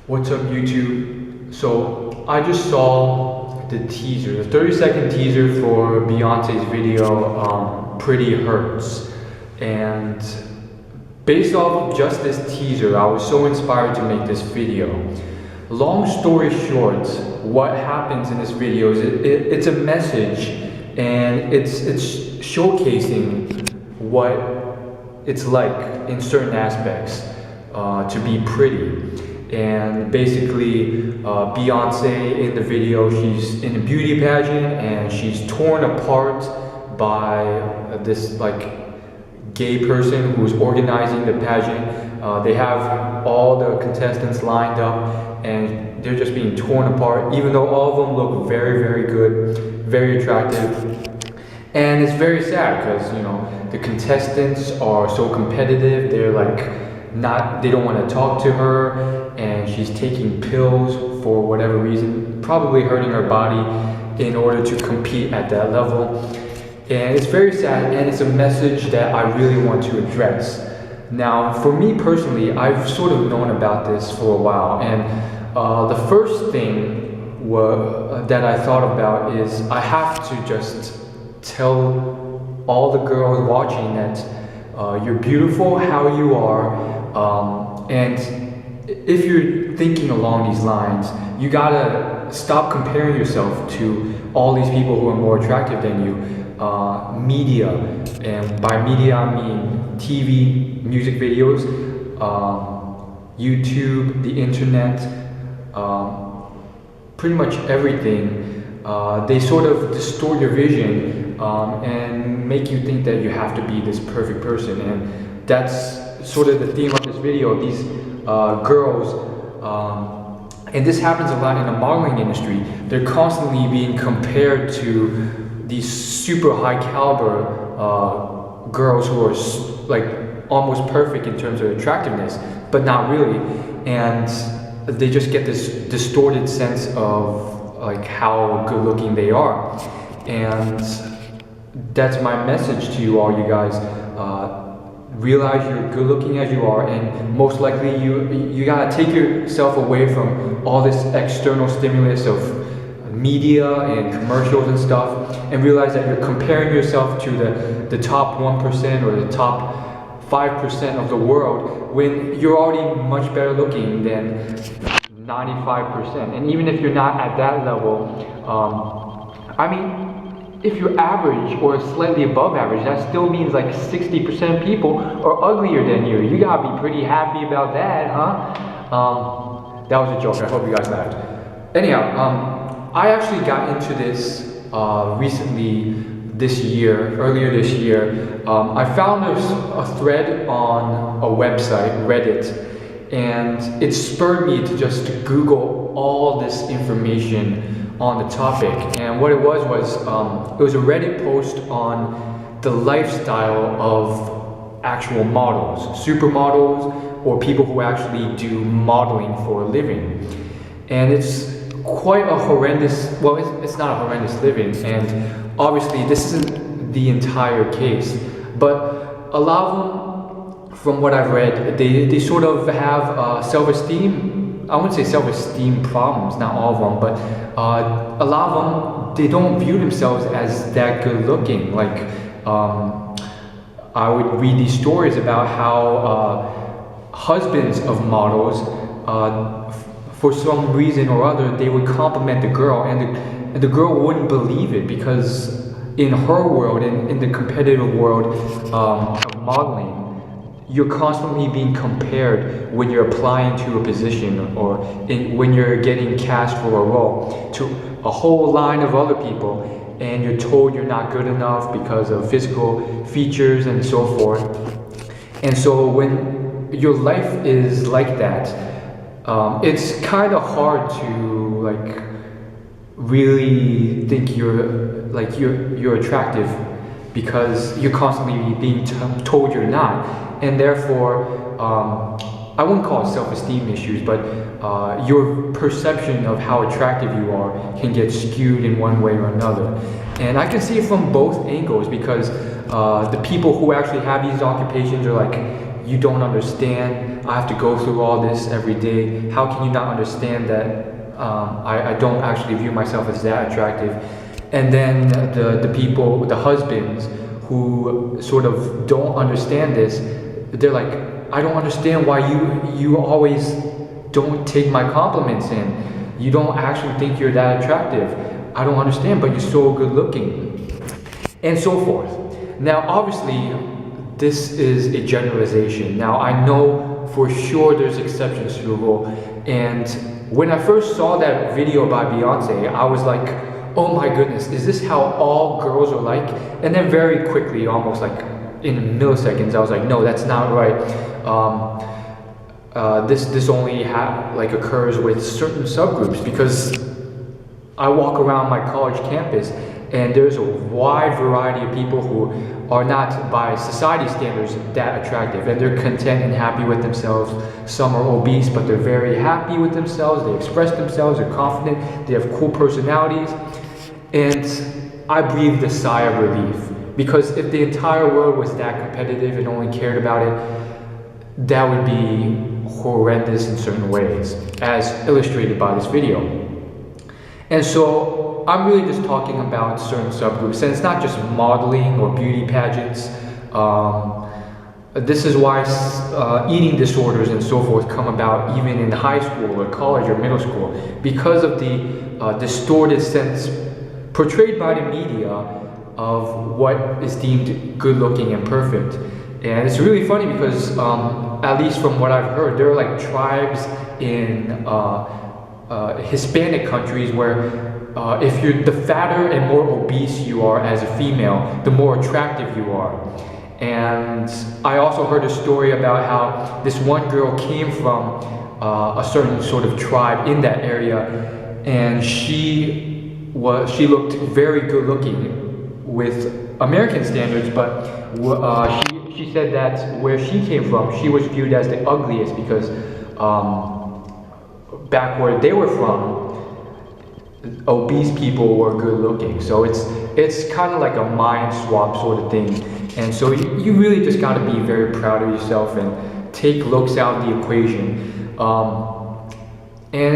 What's up, YouTube? So I just saw the teaser, the 30-second teaser for Beyonce's video, Pretty Hurts. And based off of just this teaser, I was so inspired to make this video. Long story short, what happens in this video is it's a message, and it's showcasing what it's like in certain aspects to be pretty. And basically, Beyonce in the video, she's in a beauty pageant and she's torn apart by this gay person who's organizing the pageant. They have all the contestants lined up and they're just being torn apart, even though all of them look very, very good, very attractive. And it's very sad because, the contestants are so competitive. They're they don't want to talk to her, and she's taking pills for whatever reason, probably hurting her body in order to compete at that level. And it's very sad, and it's a message that I really want to address. Now, for me personally, I've sort of known about this for a while, and the first thing that I thought about is I have to just tell all the girls watching that you're beautiful how you are, and if you're thinking along these lines, you gotta stop comparing yourself to all these people who are more attractive than you. Media, and by media I mean TV, music videos, YouTube, the internet, pretty much everything. They sort of distort your vision and make you think that you have to be this perfect person, and that's sort of the theme of this video. These girls, and this happens a lot in the modeling industry, they're constantly being compared to these super high caliber girls who are almost perfect in terms of attractiveness, but not really, and they just get this distorted sense of how good looking they are. And that's my message to you all, you guys. Realize you're good looking as you are, and most likely you gotta take yourself away from all this external stimulus of media and commercials and stuff, and realize that you're comparing yourself to the top 1% or the top 5% of the world when you're already much better looking than 95%. And even if you're not at that level, if you're average or slightly above average, that still means 60% of people are uglier than you. You gotta be pretty happy about that, huh? That was a joke. I hope you guys laughed. Anyhow, I actually got into this recently earlier this year. I found a thread on a website, Reddit, and it spurred me to just Google all this information on the topic. And what it was it was a Reddit post on the lifestyle of actual models, supermodels, or people who actually do modeling for a living. And it's quite a horrendous, it's not a horrendous living, and obviously this isn't the entire case, but a lot of them, from what I've read, they sort of have self-esteem. I wouldn't say self-esteem problems, not all of them, but a lot of them, they don't view themselves as that good looking. I would read these stories about how husbands of models, for some reason or other, they would compliment the girl, and the girl wouldn't believe it, because in her world, in the competitive world of modeling, you're constantly being compared when you're applying to a position, or when you're getting cast for a role, to a whole line of other people, and you're told you're not good enough because of physical features and so forth. And so when your life is like that, it's kind of hard to really think you're attractive, because you're constantly being told you're not. And therefore, I wouldn't call it self-esteem issues, but your perception of how attractive you are can get skewed in one way or another. And I can see it from both angles, because the people who actually have these occupations are you don't understand, I have to go through all this every day. How can you not understand that I don't actually view myself as that attractive? And then the people, the husbands who sort of don't understand this, they're like, I don't understand why you always don't take my compliments in. You don't actually think you're that attractive. I don't understand, but you're so good looking. And so forth. Now, obviously, this is a generalization. Now, I know for sure there's exceptions to the rule. And when I first saw that video by Beyonce, I was like, oh my goodness, is this how all girls are like? And then very quickly, almost like in milliseconds, I was like, no, that's not right. This only occurs with certain subgroups, because I walk around my college campus and there's a wide variety of people who are not, by society standards, that attractive, and they're content and happy with themselves. Some are obese, but they're very happy with themselves. They express themselves, they're confident, they have cool personalities. And I breathed a sigh of relief, because if the entire world was that competitive and only cared about it, that would be horrendous in certain ways, as illustrated by this video. And so I'm really just talking about certain subgroups, and it's not just modeling or beauty pageants. This is why eating disorders and so forth come about even in high school or college or middle school, because of the distorted sense portrayed by the media of what is deemed good looking and perfect. And it's really funny because, at least from what I've heard, there are like tribes in Hispanic countries where if you're the fatter and more obese you are as a female, the more attractive you are. And I also heard a story about how this one girl came from a certain sort of tribe in that area, and she looked very good looking with American standards, but she said that where she came from, she was viewed as the ugliest, because back where they were from, obese people were good looking. So it's kind of like a mind swap sort of thing. And so you really just got to be very proud of yourself and take looks out of the equation. And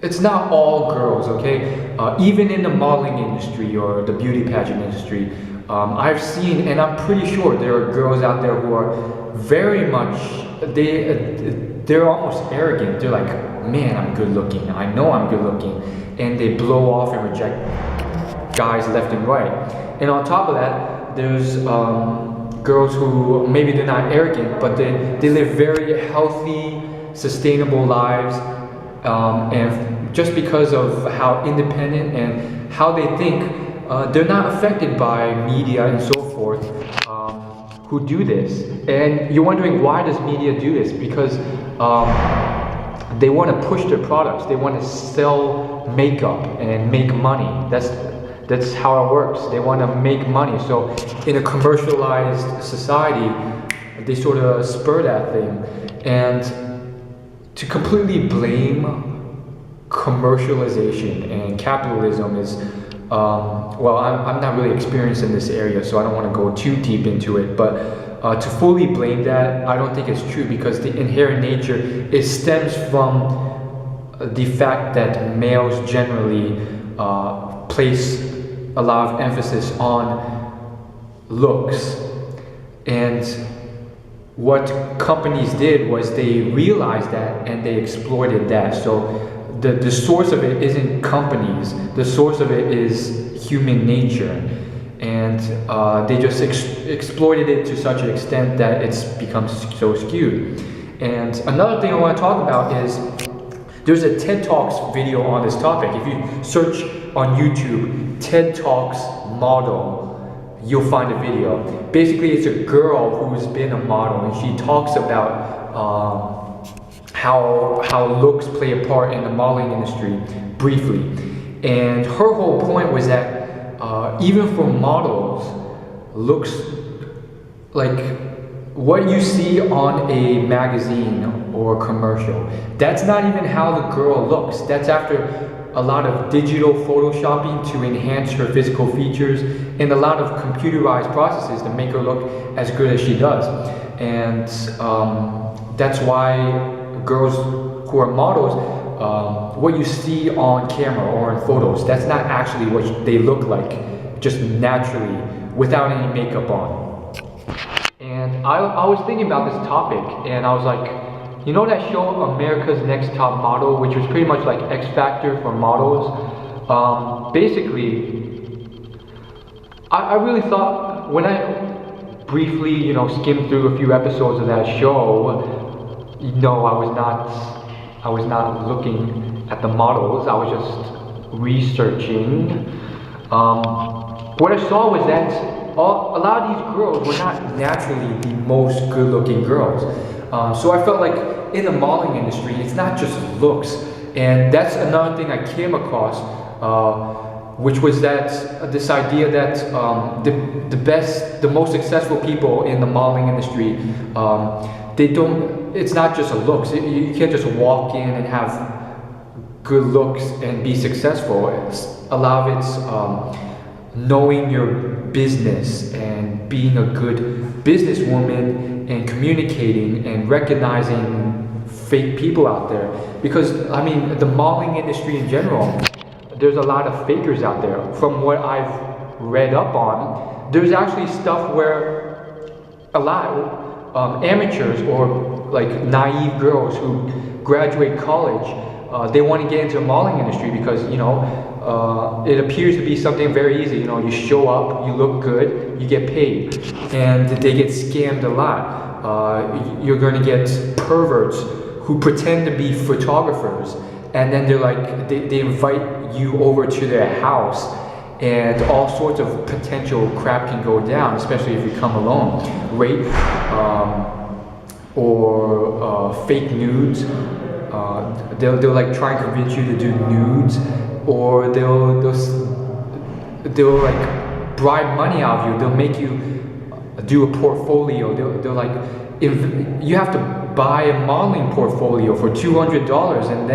it's not all girls, okay? Even in the modeling industry or the beauty pageant industry, I've seen, and I'm pretty sure there are girls out there who are very much, they're almost arrogant. They're like, man, I'm good looking. I know I'm good looking. And they blow off and reject guys left and right. And on top of that, there's girls who maybe they're not arrogant, but they live very healthy, sustainable lives. And just because of how independent and how they think, they're not affected by media and so forth who do this. And you're wondering, why does media do this? Because they want to push their products. They want to sell makeup and make money. That's how it works. They want to make money. So in a commercialized society, they sort of spur that thing. And to completely blame commercialization and capitalism is, well, I'm not really experienced in this area, so I don't want to go too deep into it, but to fully blame that, I don't think it's true, because the inherent nature, it stems from the fact that males generally place a lot of emphasis on looks. And what companies did was they realized that and they exploited that. So the source of it isn't companies, the source of it is human nature. And they just exploited it to such an extent that it's become so skewed. And another thing I want to talk about is, there's a TED Talks video on this topic. If you search on YouTube, TED Talks model, you'll find a video. Basically, it's a girl who's been a model, and she talks about how looks play a part in the modeling industry briefly. And her whole point was that even for models, looks like what you see on a magazine or commercial, that's not even how the girl looks. That's after a lot of digital photoshopping to enhance her physical features, and a lot of computerized processes to make her look as good as she does. And That's why girls who are models, what you see on camera or in photos, that's not actually what they look like, just naturally, without any makeup on. And I was thinking about this topic, and I was like, you know that show America's Next Top Model, which was pretty much like X Factor for models? Basically, I really thought, when I briefly, skimmed through a few episodes of that show, no, I was not looking at the models, I was just researching. What I saw was that a lot of these girls were not naturally the most good-looking girls. So I felt like in the modeling industry, it's not just looks, and that's another thing I came across, which was that this idea that the most successful people in the modeling industry, it's not just a looks. You can't just walk in and have good looks and be successful. A lot of it's knowing your business and being a good businesswoman and communicating and recognizing fake people out there. Because, the modeling industry in general, there's a lot of fakers out there. From what I've read up on, there's actually stuff where a lot of amateurs or like naive girls who graduate college, they want to get into the modeling industry because, it appears to be something very easy. You show up, you look good, you get paid, and they get scammed a lot. You're going to get perverts who pretend to be photographers, and then they're like, they invite you over to their house, and all sorts of potential crap can go down, especially if you come alone. Rape, or fake nudes. They'll like try and convince you to do nudes, or they'll like bribe money out of you. They'll make you do a portfolio. They'll like, you have to buy a modeling portfolio for $200, and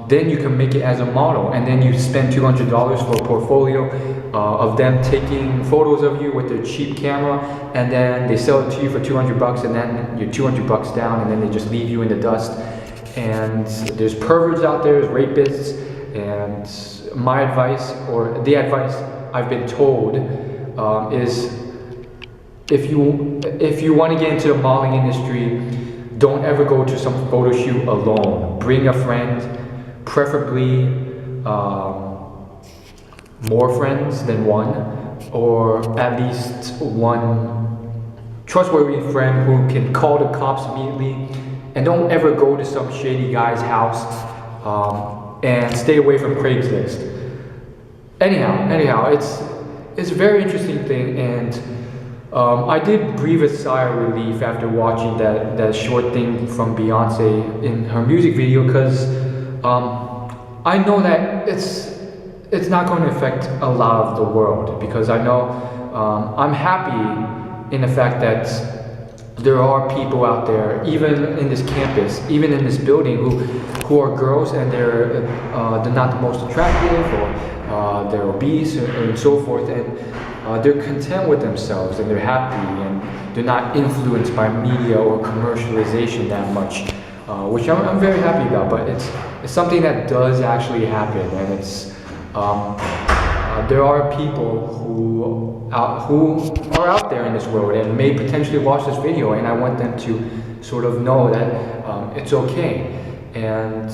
then you can make it as a model, and then you spend $200 for a portfolio of them taking photos of you with their cheap camera, and then they sell it to you for $200, and then you're $200 down, and then they just leave you in the dust. And there's perverts out there, there's rapists, and my advice, or the advice I've been told, is if you want to get into the modeling industry, don't ever go to some photo shoot alone. Bring a friend, preferably more friends than one, or at least one trustworthy friend who can call the cops immediately. And don't ever go to some shady guy's house, and stay away from Craigslist. Anyhow, it's a very interesting thing, and I did breathe a sigh of relief after watching that short thing from Beyonce in her music video, because I know that it's not going to affect a lot of the world, because I know I'm happy in the fact that there are people out there, even in this campus, even in this building, who are girls, and they're not the most attractive, or they're obese, and so forth, and they're content with themselves, and they're happy, and they're not influenced by media or commercialization that much, which I'm very happy about. But it's something that does actually happen, and it's there are people who are out there in this world and may potentially watch this video, and I want them to sort of know that it's okay. And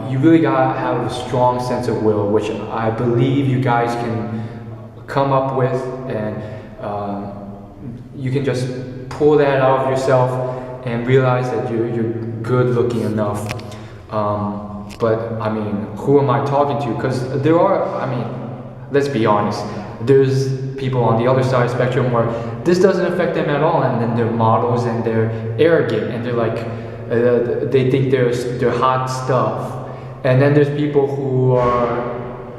you really gotta have a strong sense of will, which I believe you guys can come up with, and you can just pull that out of yourself and realize that you're good looking enough. But who am I talking to? Because there are, let's be honest, there's people on the other side of the spectrum where this doesn't affect them at all, and then they're models and they're arrogant, and they're like, they think they're hot stuff. And then there's people who are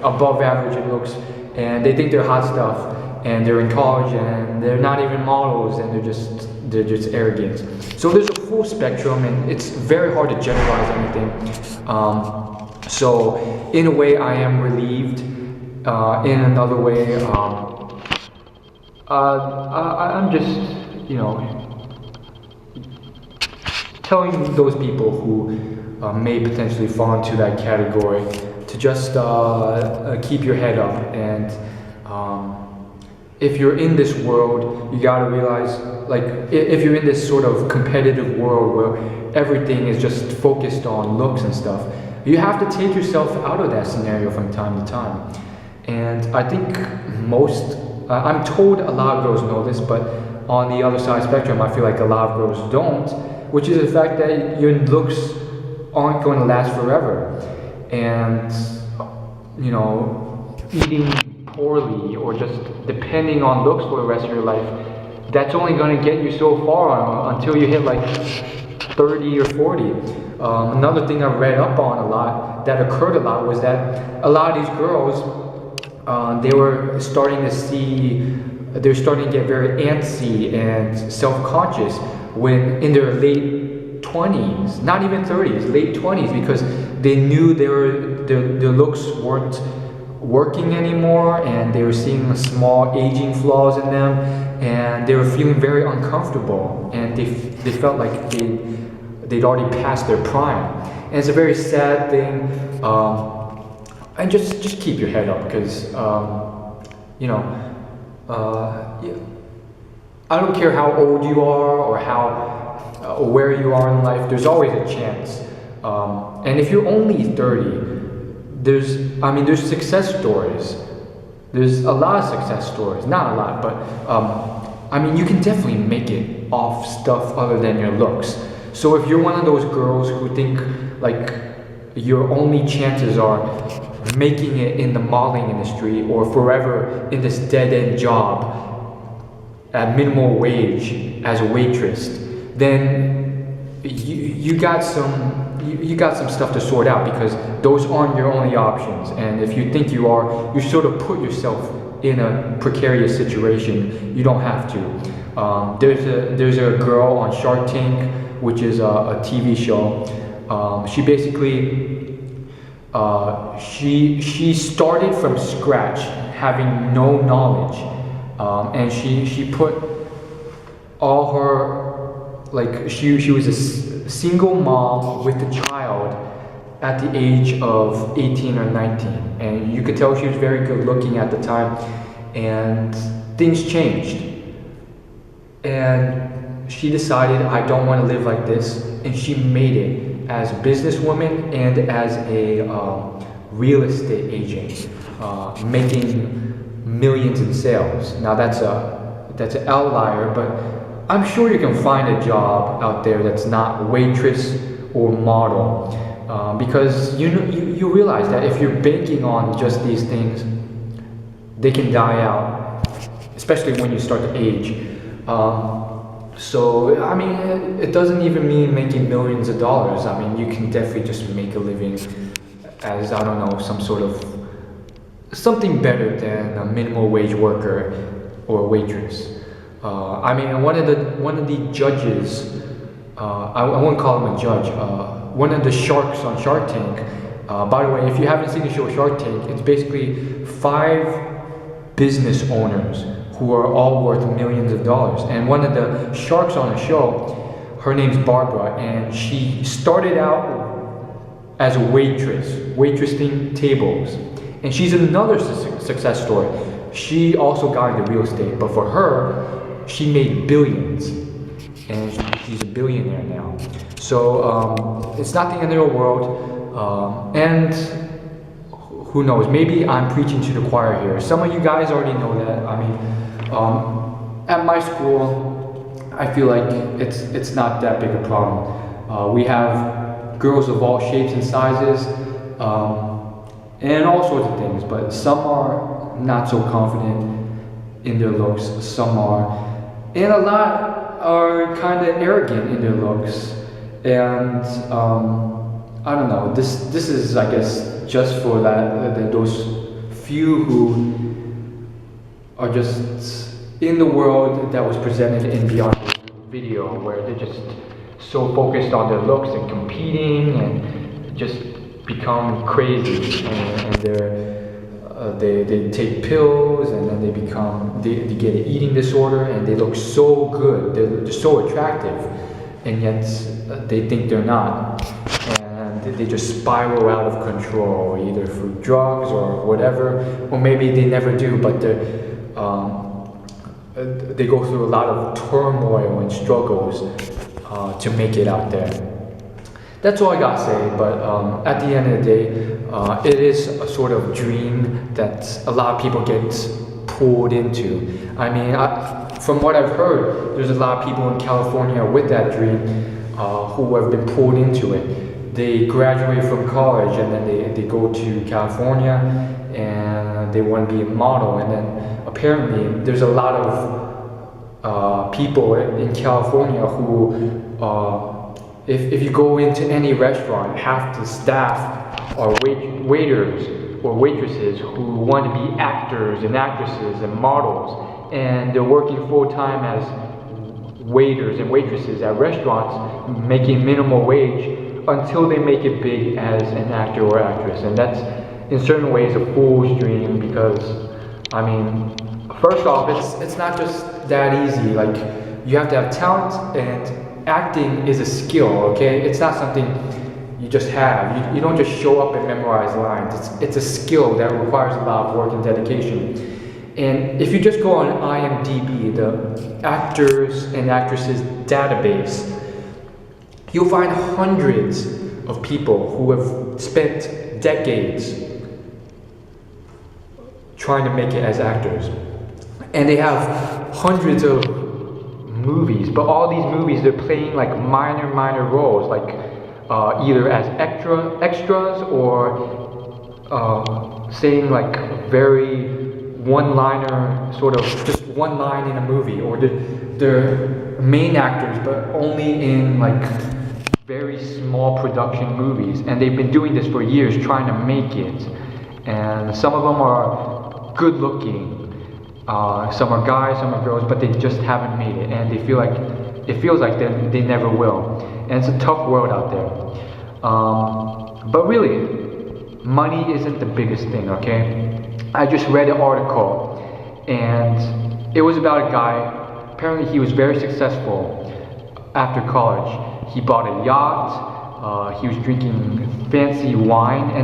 above average in looks, and they think they're hot stuff, and they're in college, and they're not even models, and they're just arrogant. So there's a full spectrum, and it's very hard to generalize anything. So in a way, I am relieved. In another way, I'm just, telling those people who may potentially fall into that category to just keep your head up. And if you're in this world, you gotta realize, like, if you're in this sort of competitive world where everything is just focused on looks and stuff, you have to take yourself out of that scenario from time to time. And I think I'm told a lot of girls know this, but on the other side of the spectrum, I feel like a lot of girls don't, which is the fact that your looks aren't going to last forever. And, you know, eating poorly or just depending on looks for the rest of your life, that's only going to get you so far until you hit like 30 or 40. Another thing I read up on a lot, that occurred a lot, was that a lot of these girls, they were starting to get very antsy and self-conscious when in their late 20s, not even 30s, late 20s, because they knew their looks weren't working anymore, and they were seeing small aging flaws in them, and they were feeling very uncomfortable, and they felt like they'd already passed their prime. And it's a very sad thing. And just keep your head up, because you know, I don't care how old you are or or where you are in life. There's always a chance. And if you're only 30, there's success stories. There's a lot of success stories, not a lot, but I mean, you can definitely make it off stuff other than your looks. So if you're one of those girls who think like your only chances are making it in the modeling industry or forever in this dead-end job at minimal wage as a waitress, then you got some stuff to sort out, because those aren't your only options. And if you think you are, you sort of put yourself in a precarious situation. You don't have to. There's a girl on Shark Tank, which is a TV show. She basically she started from scratch, having no knowledge, and she put all her, like, she was a single mom with a child at the age of 18 or 19, and you could tell she was very good looking at the time. And things changed, and she decided, I don't want to live like this, and she made it as a businesswoman and as a real estate agent, making millions in sales. Now that's an outlier, but I'm sure you can find a job out there that's not waitress or model, because you realize that if you're banking on just these things, they can die out, especially when you start to age. So, I mean, it doesn't even mean making millions of dollars. I mean, you can definitely just make a living as, I don't know, something better than a minimum wage worker or waitress. I mean, one of the judges, I won't call him a judge, one of the sharks on Shark Tank. By the way, if you haven't seen the show Shark Tank, it's basically 5 business owners who are all worth millions of dollars. And one of the sharks on the show, her name's Barbara, and she started out as a waitressing tables. And she's another success story. She also got into real estate, but for her, she made billions, and she's a billionaire now. So it's not the end of the world, and who knows, maybe I'm preaching to the choir here. Some of you guys already know that. I mean, at my school, I feel like it's not that big a problem. We have girls of all shapes and sizes, and all sorts of things, but some are not so confident in their looks, some are, and a lot are kind of arrogant in their looks. And I don't know, this is, I guess, just for those few who are just in the world that was presented in Beyonce's video, where they're just so focused on their looks and competing and just become crazy, and they take pills, and then they get an eating disorder, and they look so good, they're so attractive, and yet they think they're not, and they just spiral out of control, either through drugs or whatever, or maybe they never do, but they go through a lot of turmoil and struggles to make it out there. That's all I gotta say, but at the end of the day, it is a sort of dream that a lot of people get pulled into. I mean, from what I've heard, there's a lot of people in California with that dream who have been pulled into it. They graduate from college and then they go to California and they want to be a model, and then apparently there's a lot of people in California who if you go into any restaurant, half the staff are waiters or waitresses who want to be actors and actresses and models, and they're working full-time as waiters and waitresses at restaurants, making minimum wage until they make it big as an actor or actress. And that's in certain ways a fool's dream, because I mean, first off, it's not just that easy. Like, you have to have talent, and acting is a skill, okay? It's not something you just have. You don't just show up and memorize lines. It's a skill that requires a lot of work and dedication. And if you just go on IMDb, the actors and actresses database, you'll find hundreds of people who have spent decades trying to make it as actors. And they have hundreds of movies, but all these movies, they're playing like minor roles, like either as extras or saying like very one-liner, sort of just one line in a movie, or they're main actors but only in like very small production movies, and they've been doing this for years trying to make it. And some of them are good looking, some are guys, some are girls, but they just haven't made it, and it feels like they never will. And it's a tough world out there. But really, money isn't the biggest thing, okay? I just read an article, and it was about a guy. Apparently he was very successful after college. He bought a yacht, he was drinking fancy wine, and